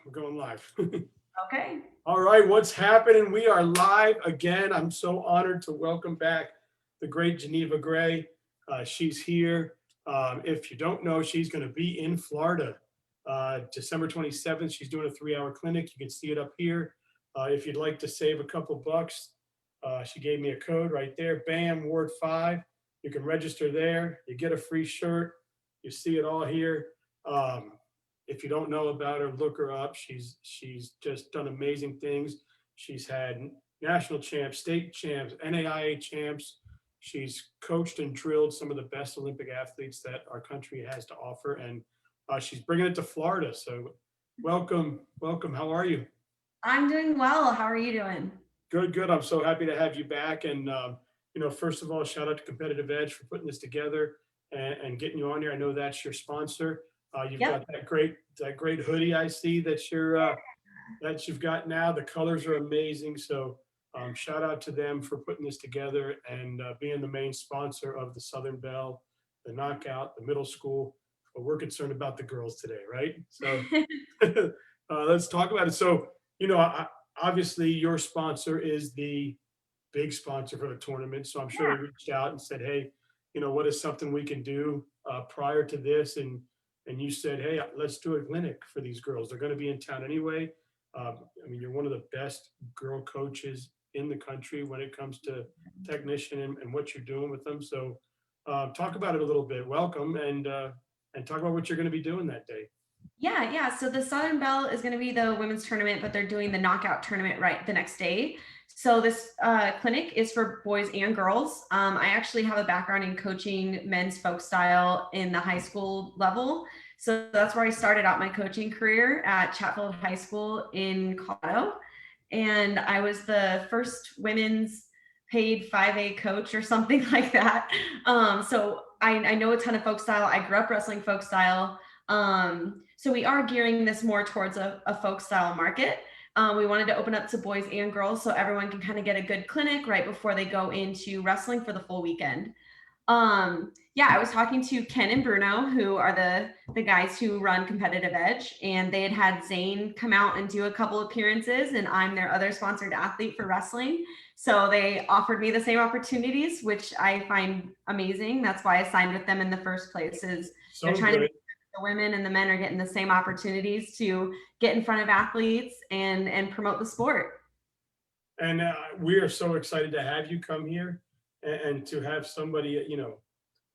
we're going live. Okay. All right, what's happening? We are live again. I'm so honored to welcome back the great Geneva Gray. She's here. If you don't know, she's going to be in Florida December 27th. She's doing a 3-hour clinic. You can see it up here. If you'd like to save a couple bucks, she gave me a code right there. BAM Ward 5. You can register there. You get a free shirt. You see it all here. If you don't know about her, look her up. She's just done amazing things. She's had national champs, state champs, NAIA champs. She's coached and drilled some of the best Olympic athletes that our country has to offer, and she's bringing it to Florida. So, welcome. How are you? I'm doing well. How are you doing? Good. I'm so happy to have you back. And first of all, shout out to Competitive Edge for putting this together and getting you on here. I know that's your sponsor. You've Yep. got that great hoodie I see that you've got now. The colors are amazing. So shout out to them for putting this together and being the main sponsor of the Southern Belle, the Knockout, the middle school. But we're concerned about the girls today, right? So let's talk about it. So obviously your sponsor is the big sponsor for the tournament. So I'm sure Yeah. they reached out and said, hey, what is something we can do prior to this? And you said, hey, let's do a clinic for these girls. They're going to be in town anyway. You're one of the best girl coaches in the country when it comes to technician and what you're doing with them. So talk about it a little bit. Welcome and talk about what you're going to be doing that day. Yeah. So the Southern Belle is going to be the women's tournament, but they're doing the knockout tournament right the next day. So this clinic is for boys and girls. I actually have a background in coaching men's folk style in the high school level. So that's where I started out my coaching career at Chatfield High School in Colorado. And I was the first women's paid 5A coach or something like that. So I know a ton of folk style. I grew up wrestling folk style. So we are gearing this more towards a folk style market. We wanted to open up to boys and girls so everyone can kind of get a good clinic right before they go into wrestling for the full weekend. I was talking to Ken and Bruno, who are the guys who run Competitive Edge, and they had Zane come out and do a couple appearances, and I'm their other sponsored athlete for wrestling. So they offered me the same opportunities, which I find amazing. That's why I signed with them in the first place. Is they're So trying to good. make sure the women and the men are getting the same opportunities to get in front of athletes and promote the sport. And we are so excited to have you come here and to have somebody,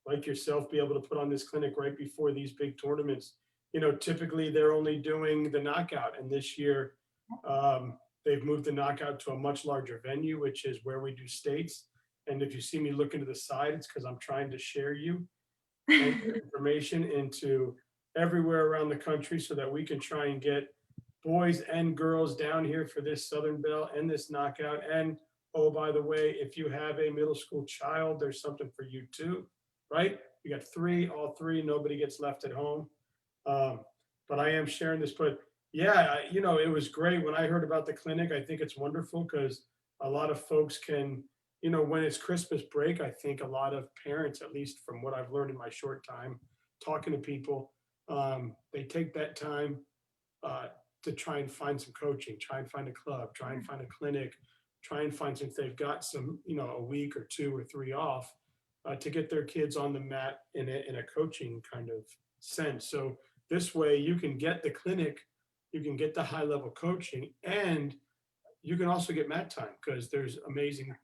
like yourself be able to put on this clinic right before these big tournaments. Typically they're only doing the knockout. And this year they've moved the knockout to a much larger venue, which is where we do states. And if you see me looking to the side, it's because I'm trying to share you and your information into everywhere around the country so that we can try and get boys and girls down here for this Southern Belle and this knockout. And oh, by the way, if you have a middle school child, there's something for you too, right? You got all three, nobody gets left at home. But I am sharing this, but yeah, it was great when I heard about the clinic. I think it's wonderful because a lot of folks can, when it's Christmas break, I think a lot of parents, at least from what I've learned in my short time talking to people, they take that time to try and find some coaching, try and find a club, try and find a clinic, try and find, since they've got some, a week or 2 or 3 off, to get their kids on the mat in a coaching kind of sense. So this way you can get the clinic, you can get the high level coaching, and you can also get mat time because there's amazing,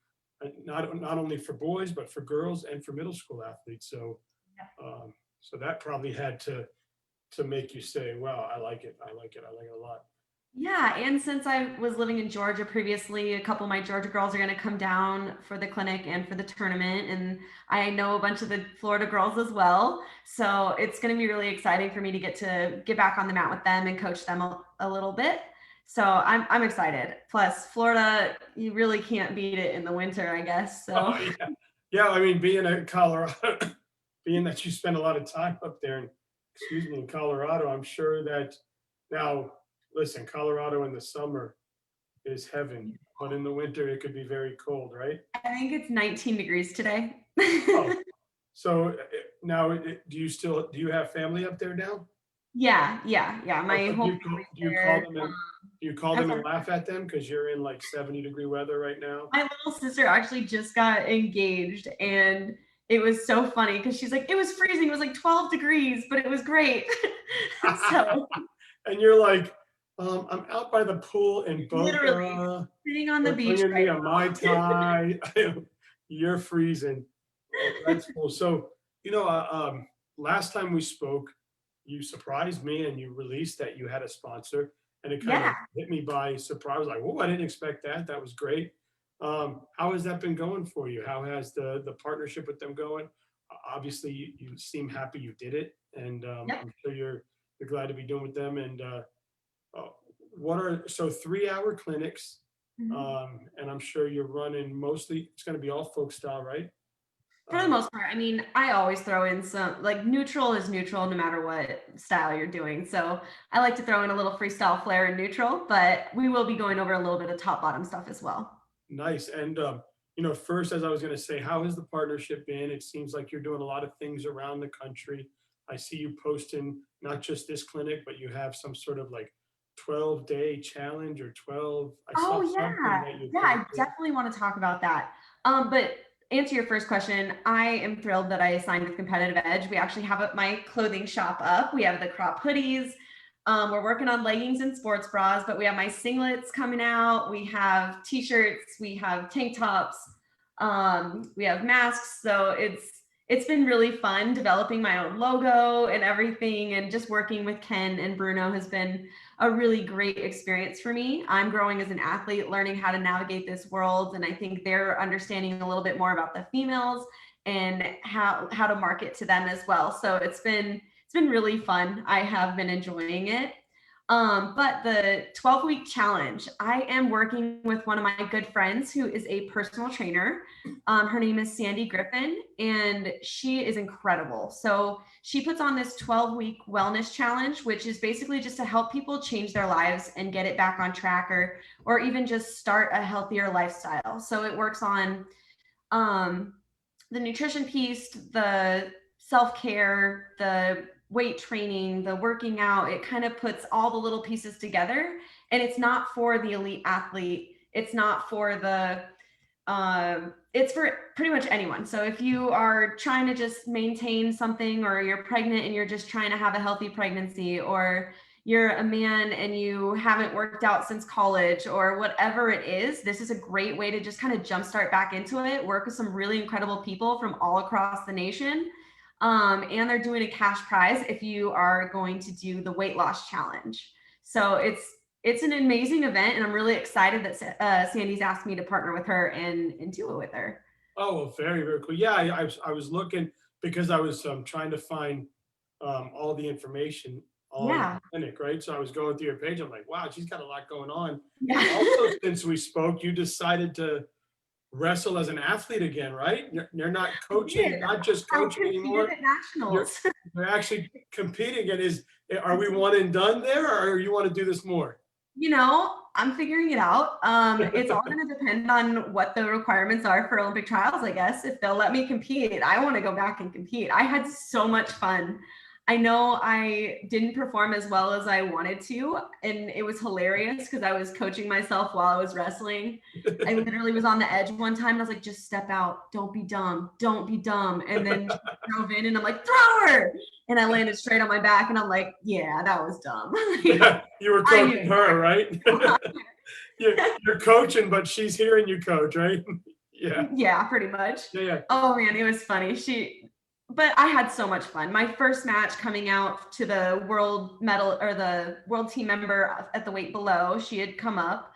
not only for boys, but for girls and for middle school athletes. So that probably had to make you say, wow, I like it a lot. Yeah, and since I was living in Georgia previously, a couple of my Georgia girls are going to come down for the clinic and for the tournament, and I know a bunch of the Florida girls as well. So it's going to be really exciting for me to get back on the mat with them and coach them a little bit. So I'm excited. Plus, Florida, you really can't beat it in the winter, I guess. So Oh yeah. Yeah, being in Colorado, being that you spend a lot of time up there in Colorado, I'm sure that now, listen, Colorado in the summer is heaven, but in the winter it could be very cold, right? I think it's 19 degrees today. Oh, so now do you have family up there now? Yeah, my So whole do family's you call there. them and I'm sorry. laugh at them because you're in like 70-degree weather right now? My little sister actually just got engaged, and it was so funny because she's like, it was freezing. It was like 12 degrees, but it was great. So And you're like, I'm out by the pool in literally Boca. sitting on the They're beach bringing me right a Mai now. Tai. You're freezing. That's cool. So, last time we spoke, you surprised me and you released that you had a sponsor, and it kind of Yeah. hit me by surprise. I was like, oh, I didn't expect that. That was great. How has that been going for you? How has the partnership with them going? Obviously, you seem happy you did it, and Yep. I'm sure you're glad to be doing with them. And uh, what are so 3-hour clinics? Mhm. And I'm sure you're running mostly. It's going to be all folk style, right? For the Um, most part, I mean, I always throw in some like neutral is neutral no matter what style you're doing. So I like to throw in a little freestyle flair in neutral, but we will be going over a little bit of top bottom stuff as well. Nice. And first, as I was going to say, how has the partnership been? It seems like you're doing a lot of things around the country. I see you posting not just this clinic, but you have some sort of like 12-day challenge or 12. I saw Oh something yeah. that you Yeah, I posted. definitely want to talk about that. But answer your first question, I am thrilled that I signed with Competitive Edge. We actually have my clothing shop up. We have the crop hoodies. We're working on leggings and sports bras, but we have my singlets coming out. We have t-shirts, we have tank tops, we have masks. So it's been really fun developing my own logo and everything, and just working with Ken and Bruno has been a really great experience for me. I'm growing as an athlete, learning how to navigate this world, and I think they're understanding a little bit more about the females and how to market to them as well. So it's been really fun. I have been enjoying it. But the 12-week challenge, I am working with one of my good friends who is a personal trainer. Her name is Sandy Griffin, and she is incredible. So she puts on this 12-week wellness challenge, which is basically just to help people change their lives and get it back on track, or even just start a healthier lifestyle. So it works on um, the nutrition piece, the self-care, the weight training, the working out. It kind of puts all the little pieces together, and it's not for the elite athlete. It's not for the it's for pretty much anyone. So if you are trying to just maintain something, or you're pregnant and you're just trying to have a healthy pregnancy, or you're a man and you haven't worked out since college, or whatever it is, this is a great way to just kind of jumpstart back into it, work with some really incredible people from all across the nation. And they're doing a cash prize if you are going to do the weight loss challenge. So it's an amazing event, and I'm really excited that Sandy's asked me to partner with her and do it with her. Oh, very, very cool. Yeah, I was looking because I was trying to find all the information on the Yeah. clinic, right? So I was going through your page. I'm like, wow, she's got a lot going on. Yeah. Also, since we spoke, you decided to wrestle as an athlete again, right? You're not I coaching, did. not just I coaching competed anymore. at You're nationals. you're actually competing. And are we one and done there, or you want to do this more? I'm figuring it out. It's all going to depend on what the requirements are for Olympic trials, I guess. If they'll let me compete, I want to go back and compete. I had so much fun. I know I didn't perform as well as I wanted to, and it was hilarious because I was coaching myself while I was wrestling. I literally was on the edge one time, and I was like, just step out. Don't be dumb. Don't be dumb. And then she drove in, and I'm like, throw her. And I landed straight on my back, and I'm like, yeah, that was dumb. You were I knew coaching her, right? You're coaching, but she's hearing you coach, right? Yeah, Yeah, pretty much. yeah, yeah. Oh man, it was funny. But I had so much fun. My first match coming out to the world medal, or the world team member at the weight below, she had come up.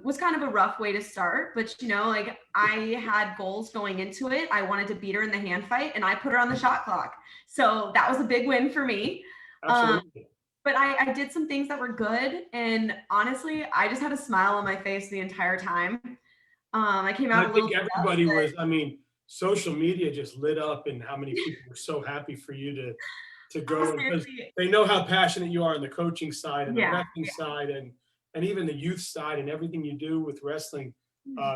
Was kind of a rough way to start, but like I had goals going into it. I wanted to beat her in the hand fight, and I put her on the shot clock. So that was a big win for me. Um, Absolutely. but I did some things that were good, and honestly, I just had a smile on my face the entire time. I came And out I a little think beat up, everybody but was, I mean, social media just lit up, and how many people were so happy for you to oh, go, and because seriously, they know how passionate you are on the coaching side and the yeah, wrestling side, and even the youth side, and everything you do with wrestling,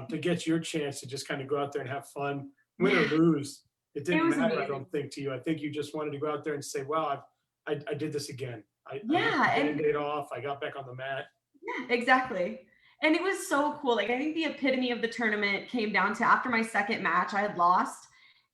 to get your chance to just kind of go out there and have fun, win or yeah, lose. It it didn't was matter, I amazing. don't think, to you. I think you just wanted to go out there and say, "Wow, I did this again. I ripped Yeah, the and Band-Aid off. I got back on the mat. yeah, exactly. And it was so cool. Like I think the epitome of the tournament came down to after my second match, I had lost.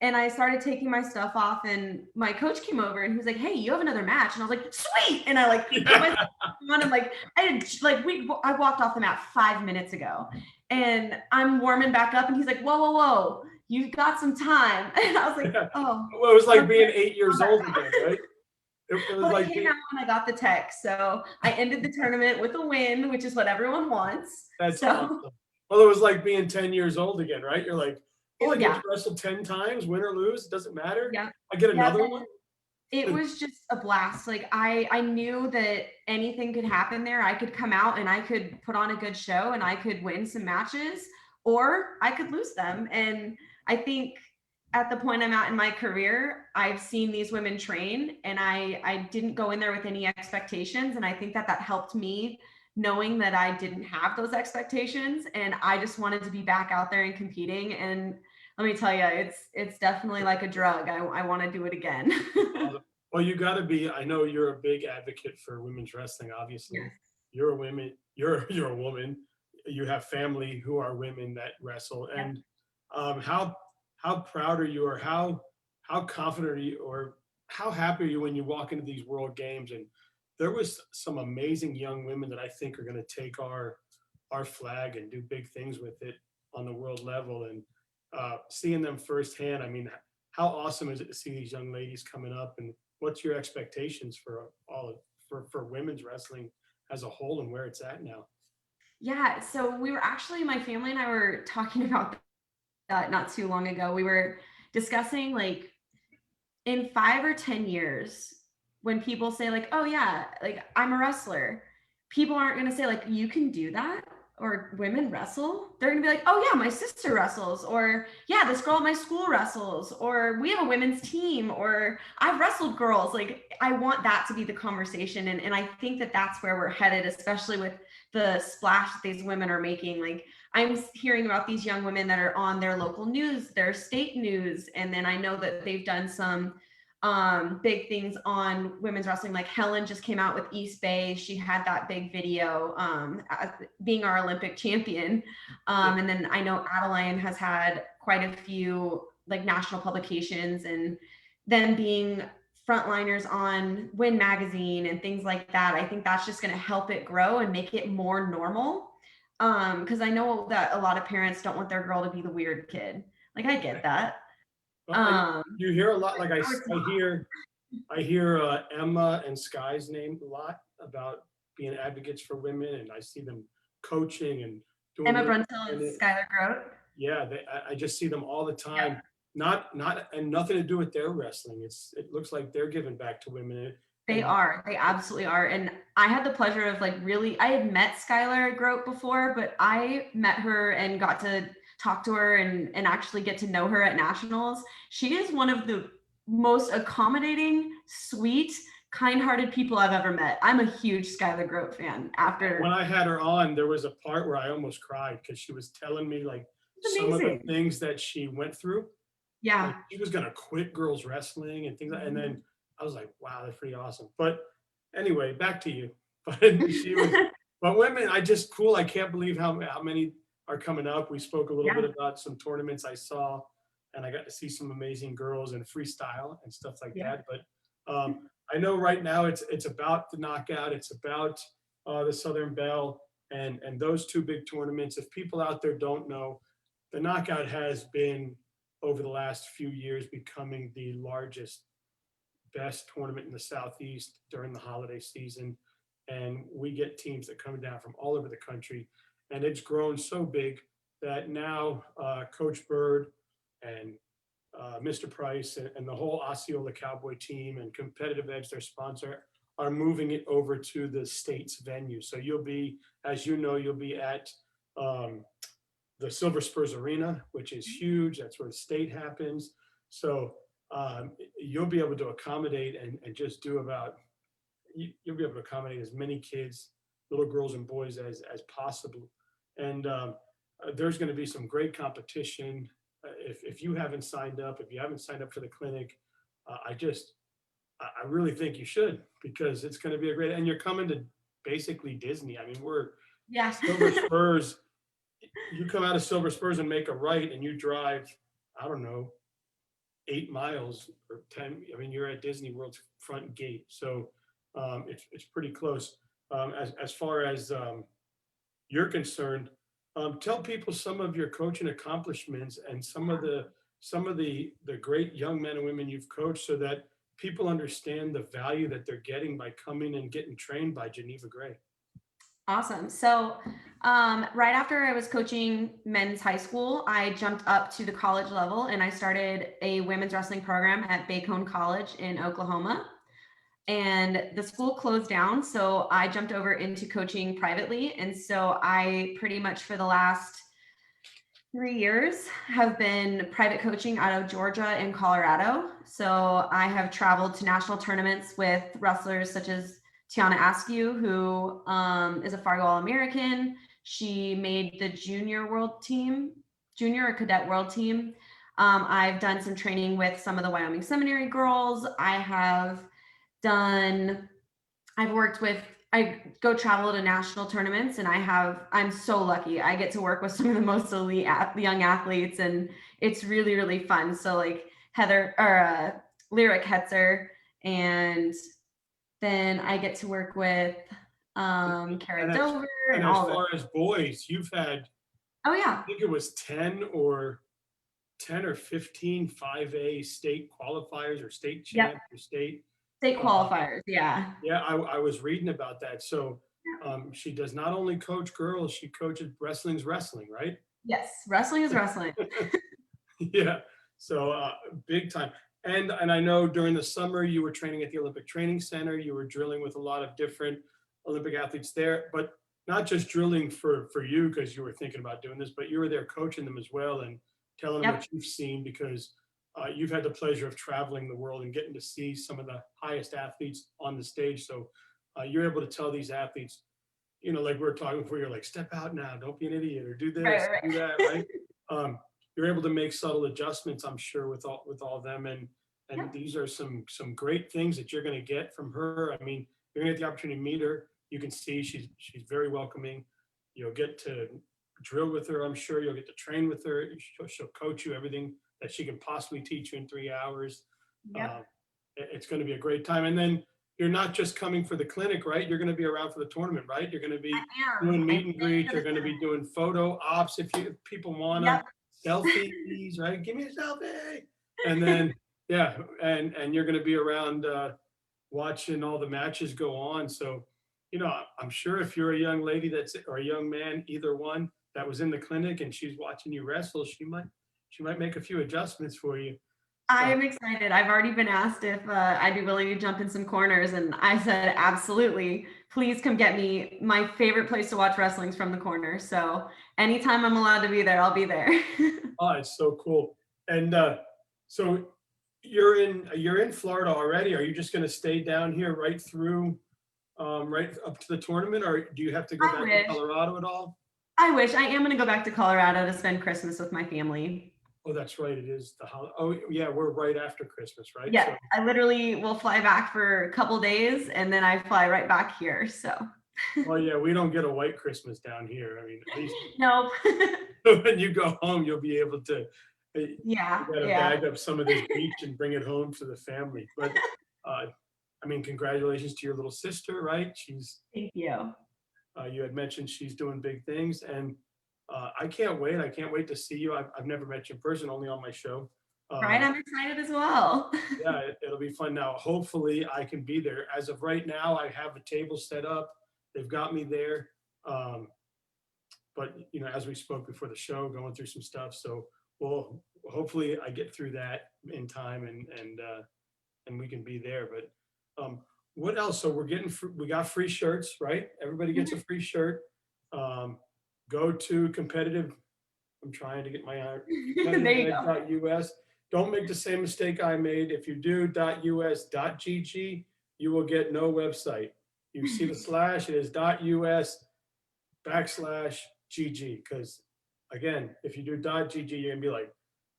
And I started taking my stuff off, and my coach came over and he was like, "Hey, you have another match." And I was like, "Sweet!" And I like put my stuff on, and like I walked off the mat 5 minutes ago, and I'm warming back up, and he's like, "Whoa, whoa, whoa, you've got some time." And I was like, "Oh." Well, it was like being Okay. 8 years old again, right? It was But I like came being, out and I got the text. So I ended the tournament with a win, which is what everyone wants. that's So awesome. Well, it was like being 10 years old again, right? You're like, oh, I get to yeah, wrestle 10 times, win or lose, it doesn't matter. yeah, I get yeah. another one. It was just a blast. Like I knew that anything could happen there. I could come out and I could put on a good show and I could win some matches or I could lose them. And I think at the point I'm at in my career, I've seen these women train and I didn't go in there with any expectations. And I think that helped me knowing that I didn't have those expectations and I just wanted to be back out there and competing. And let me tell you, it's definitely like a drug. I want to do it again. Awesome. Well, you got to be. I know you're a big advocate for women's wrestling. Obviously, Yes. you're a woman. You're a woman. You have family who are women that wrestle. Yep. And how proud are you, or how confident are you, or how happy are you when you walk into these World Games? And there was some amazing young women that I think are going to take our flag and do big things with it on the world level. And seeing them firsthand, I mean, how awesome is it to see these young ladies coming up? And what's your expectations for for women's wrestling as a whole and where it's at now? Yeah. So we were actually, my family and I were talking about that not too long ago. We were discussing like in 5 or 10 years, when people say like, "Oh yeah, like I'm a wrestler," people aren't going to say like, "You can do that," or "Women wrestle." They're going to be like, "Oh yeah, my sister wrestles," or "Yeah, this girl at my school wrestles," or "We have a women's team," or "I've wrestled girls." Like I want that to be the conversation, and I think that that's where we're headed, especially with the splash that these women are making. Like I'm hearing about these young women that are on their local news, their state news, and then I know that they've done some big things on women's wrestling. Like Helen just came out with East Bay. She had that big video being our Olympic champion. Yeah. And then I know Adeline has had quite a few like national publications and then being frontliners on Win magazine and things like that. I think that's just going to help it grow and make it more normal. Because I know that a lot of parents don't want their girl to be the weird kid. Like I get that. Well, Um, you hear a lot. Like now it's not. I hear Emma and Sky's name a lot about being advocates for women, and I see them coaching and doing Emma work. Bruntel and And Skylar Grote. yeah, I just see them all the Yep. time. Not and nothing to do with their wrestling. It looks like they're giving back to women. They And are. They absolutely are. And I had the pleasure of like really, I had met Skylar Grote before, but I met her and got to talk to her and actually get to know her at nationals. She is one of the most accommodating, sweet, kind-hearted people I've ever met. I'm a huge Skylar Grote fan when after. I had her on, there was a part where I almost cried because she was telling me like It's some of the amazing. things that she went through. Like Yeah. she was gonna quit girls wrestling and things like, and Mhm. then I was like, wow, that's pretty awesome. But anyway, back to you. But she was, but women, I just cool. I can't believe how many are coming up. We spoke a little bit Yeah. about some tournaments I saw, and I got to see some amazing girls and freestyle and stuff like Yeah. that. But I know right now it's about the knockout. It's about the Southern Belle and those two big tournaments. If people out there don't know, the knockout has been over the last few years becoming the largest, best tournament in the Southeast during the holiday season. And we get teams that come down from all over the country. And it's grown so big that now Coach Bird and Mr. Price and the whole Osceola Cowboy team and Competitive Edge, their sponsor, are moving it over to the state's venue. So you'll be, as you know, you'll be at um, the Silver Spurs Arena, which is huge. That's where the state happens. So you'll be able to accommodate and just do about, you'll be able to accommodate as many kids, little girls and boys as possible. And there's going to be some great competition. If you haven't signed up, if you haven't signed up for the clinic, I just I really think you should, because it's going to be a great, and you're coming to basically Disney. I mean, we're Yeah. Silver Spurs. You come out of Silver Spurs and make a right, and you drive, I don't know, 8 miles or 10. I mean, you're at Disney World's front gate. So it's pretty close. As far as you're concerned, tell people some of your coaching accomplishments and some of the great young men and women you've coached, so that people understand the value that they're getting by coming and getting trained by Geneva Gray. Awesome. So, right after I was coaching men's high school, I jumped up to the college level and I started a women's wrestling program at Bacone College in Oklahoma. And the school closed down. So I jumped over into coaching privately. And so I pretty much for the last 3 years have been private coaching out of Georgia and Colorado. So I have traveled to national tournaments with wrestlers such as Tiana Askew, who is a Fargo All-American. She made the junior or cadet world team. I've done some training with some of the Wyoming Seminary girls. I go travel to national tournaments, and I'm so lucky. I get to work with some of the most elite young athletes, and it's really, really fun. So like Lyric Hetzer, and then I get to work with Kara And Dover and and as all of them. far as boys, you've had, Oh I yeah, think it was 10 or 15 5A state qualifiers or state yep, champ or state. state uh, qualifiers. Yeah, Yeah, I was reading about that. So she does not only coach girls, she coaches wrestling's wrestling, right? yes, wrestling is wrestling. Yeah. So big time. And I know during the summer you were training at the Olympic Training Center. You were drilling with a lot of different Olympic athletes there, but not just drilling for you because you were thinking about doing this, but you were there coaching them as well and telling them Yep. what you've seen, because you've had the pleasure of traveling the world and getting to see some of the highest athletes on the stage. So you're able to tell these athletes, like we were talking before, you're like, step out now, don't be an idiot, or do this, Right, do that, right? You're able to make subtle adjustments, I'm sure, with all of them. And Yep. these are some great things that you're going to get from her. I mean, you're going to get the opportunity to meet her. You can see she's very welcoming. You'll get to drill with her, I'm sure. You'll get to train with her. She'll coach you everything that she can possibly teach you in 3 hours. Yep. It's going to be a great time. And then you're not just coming for the clinic, right? You're going to be around for the tournament, right? You're going to be doing I meet and greets. You're going to be am. doing photo ops if people want them. Yep. Selfies, right? Give me a selfie. And then, yeah, and you're going to be around watching all the matches go on. So, I'm sure if you're a young lady or a young man, either one, that was in the clinic and she's watching you wrestle, she might make a few adjustments for you. I am excited. I've already been asked if I'd be willing to jump in some corners, and I said, absolutely. Please come get me. My favorite place to watch wrestling is from the corner. So anytime I'm allowed to be there, I'll be there. Oh, it's so cool. And so you're in Florida already. Are you just going to stay down here right through, right up to the tournament, or do you have to go I back to wish. Colorado at all? I wish. I am going to go back to Colorado to spend Christmas with my family. Oh, that's right. It is the holiday. Oh, yeah, we're right after Christmas, right? Yeah, So, I literally will fly back for a couple days and then I fly right back here. So well, yeah, we don't get a white Christmas down here. I mean, at least no. when you go home, you'll be able to. Yeah. You got to Yeah. bag up some of this beach and bring it home to the family. But I mean, congratulations to your little sister, right? Thank you. You had mentioned she's doing big things, and I can't wait. I can't wait to see you. I've never met you in person, only on my show. Right. I'm excited as well. Yeah, it'll be fun. Now, hopefully I can be there. As of right now, I have a table set up. They've got me there. But as we spoke before the show, going through some stuff. So hopefully I get through that in time and we can be there. But what else? So we got free shirts, right? Everybody gets a free shirt. Go to competitive. I'm trying to get my There you go. .us. Don't make the same mistake I made. If you do .us, .gg, you will get no website. You see the slash, it is .us /GG. Because again, if you do .gg, you're gonna be like,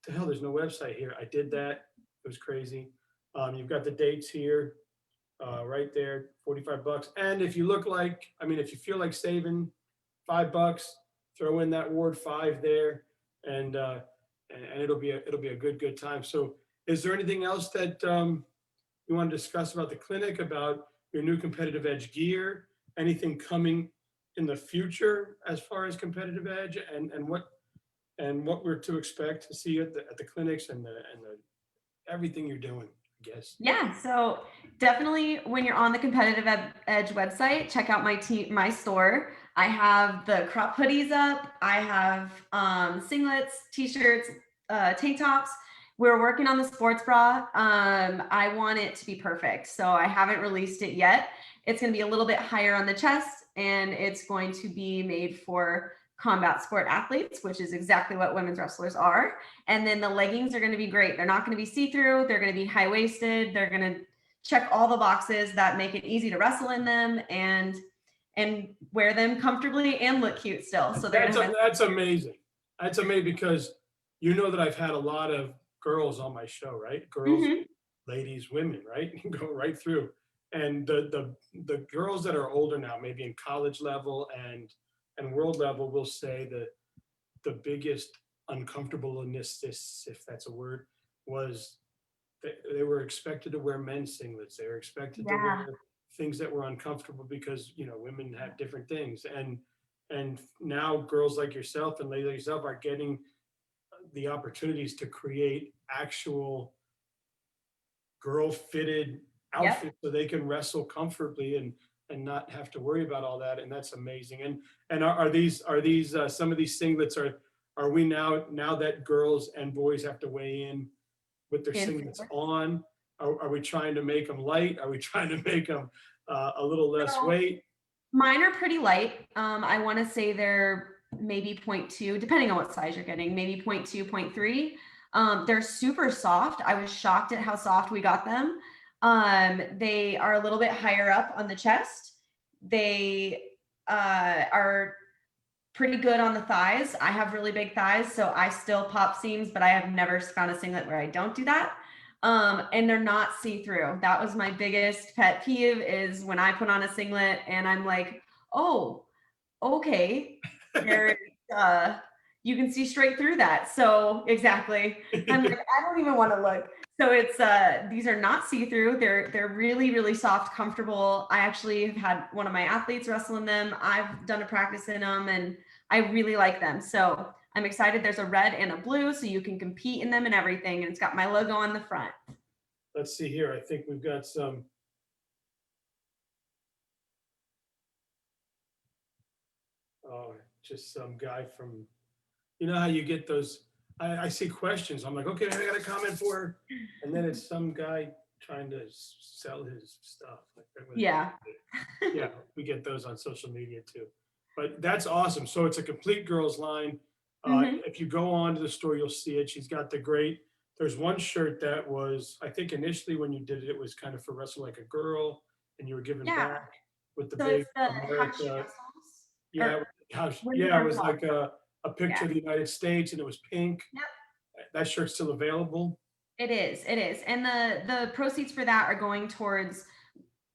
the hell, there's no website here. I did that. It was crazy. You've got the dates here, right there, $45. And if you look like, I mean, if you feel like saving $5, throw in that Ward 5 there, and it'll be a good time. So, is there anything else that you want to discuss about the clinic, about your new competitive edge gear, anything coming in the future as far as competitive edge, and what we're to expect to see at the clinics and the everything you're doing, I guess. Yeah, so definitely when you're on the Competitive Edge website, check out my store. I have the crop hoodies up. I have singlets, t-shirts, tank tops. We're working on the sports bra. I want it to be perfect, so I haven't released it yet. It's going to be a little bit higher on the chest, and it's going to be made for combat sport athletes, which is exactly what women's wrestlers are. And then the leggings are going to be great. They're not going to be see-through. They're going to be high-waisted. They're going to check all the boxes that make it easy to wrestle in them and wear them comfortably and look cute still. So that's amazing. That's amazing, because you know that I've had a lot of girls on my show, right? Girls, ladies, women, right? You go right through. And the girls that are older now, maybe in college level and world level, will say that the biggest uncomfortableness, if that's a word, was that they were expected to wear men's singlets. They were expected to wear things that were uncomfortable because, you know, women have different things. And now girls like yourself and ladies like yourself are getting the opportunities to create actual girl fitted outfits so they can wrestle comfortably and not have to worry about all that. And that's amazing. And are these some of these singlets, are we now that girls and boys have to weigh in with their singlets on, are we trying to make them light? Are we trying to make them a little less weight? Mine are pretty light. I want to say they're maybe 0.2, depending on what size you're getting, maybe 0.2, 0.3. They're super soft. I was shocked at how soft we got them. They are a little bit higher up on the chest. They are pretty good on the thighs. I have really big thighs, so I still pop seams, but I have never found a singlet where I don't do that. And they're not see-through. That was my biggest pet peeve, is when I put on a singlet and I'm like, oh, okay, there, you can see straight through that. So exactly. I'm like, I don't even want to look. So it's these are not see-through. They're really, really soft, comfortable. I actually have had one of my athletes wrestle in them. I've done a practice in them and I really like them. So I'm excited. There's a red and a blue, so you can compete in them and everything. And it's got my logo on the front. Let's see here. I think we've got some. Oh, just some guy from, you know how you get those, I see questions. I'm like, okay, I got a comment for her. And then it's some guy trying to sell his stuff. Yeah. Yeah, we get those on social media too. But that's awesome. So it's a complete girls line. If you go on to the store, you'll see it. She's got there's one shirt that was, I think initially when you did it, it was kind of for Wrestle Like a Girl, and you were giving back with the big America. Yeah, it was like a picture of the United States, and it was pink. Yep. That shirt's still available. It is. And the proceeds for that are going towards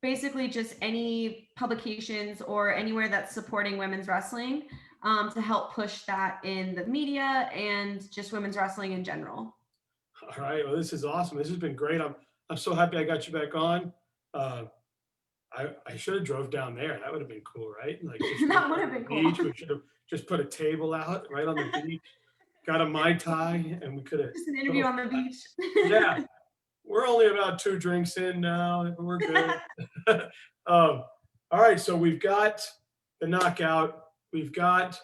basically just any publications or anywhere that's supporting women's wrestling, to help push that in the media and just women's wrestling in general. All right. Well, this is awesome. This has been great. I'm so happy I got you back on. I should have drove down there. That would have been cool, right? Like that would have been cool. We should have just put a table out right on the beach, got a Mai Tai, and we could have just an interview on the beach. Yeah, we're only about 2 drinks in now. We're good. All right, so we've got the knockout. We've got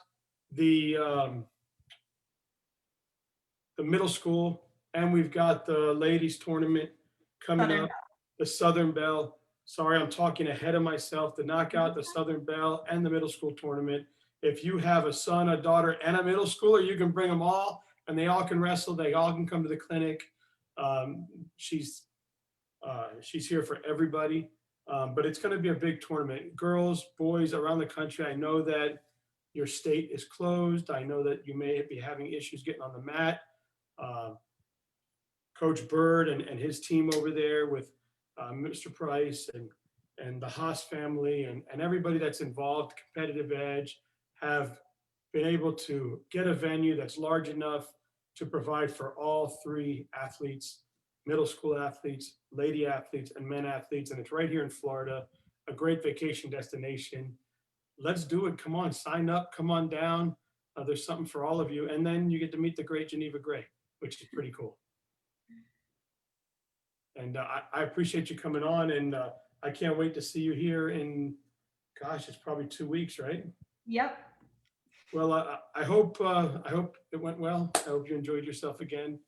the middle school, and we've got the ladies tournament coming up. The Southern Belle. Sorry, I'm talking ahead of myself. The knockout, the Southern Belle, and the middle school tournament. If you have a son, a daughter, and a middle schooler, you can bring them all, and they all can wrestle. They all can come to the clinic. She's here for everybody, but it's going to be a big tournament. Girls, boys around the country. I know that your state is closed. I know that you may be having issues getting on the mat. Coach Bird and his team over there with Mr. Price and the Haas family and everybody that's involved, Competitive Edge, have been able to get a venue that's large enough to provide for all three athletes, middle school athletes, lady athletes, and men athletes. And it's right here in Florida, a great vacation destination. Let's do it. Come on, sign up, come on down. There's something for all of you. And then you get to meet the great Geneva Gray, which is pretty cool. And I appreciate you coming on, and I can't wait to see you here in, gosh, it's probably 2 weeks, right? Yep. Well, I hope it went well. I hope you enjoyed yourself again.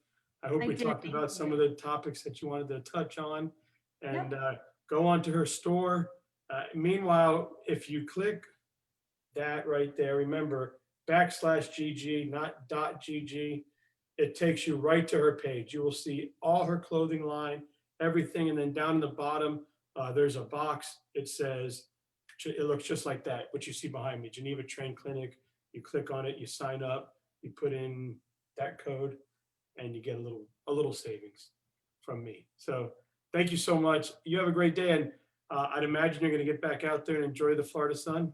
I hope we talked about some of the topics that you wanted to touch on, and go on to her store. Meanwhile, if you click that right there, remember /GG, not .GG. It takes you right to her page. You will see all her clothing line, everything, and then down in the bottom, there's a box. It says, it looks just like that, what you see behind me, Geneva Train Clinic. You click on it, you sign up, you put in that code, and you get a little savings from me. So thank you so much. You have a great day, and I'd imagine you're going to get back out there and enjoy the Florida sun.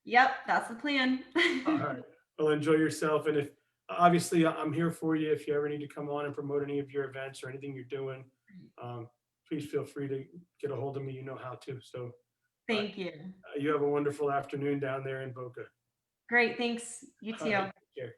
Yep, that's the plan. All right. Well, enjoy yourself. And if obviously I'm here for you, if you ever need to come on and promote any of your events or anything you're doing, please feel free to get a hold of me. You know how to. So Thank you. you have a wonderful afternoon down there in Boca. Great. Thanks. You too. All right, take care.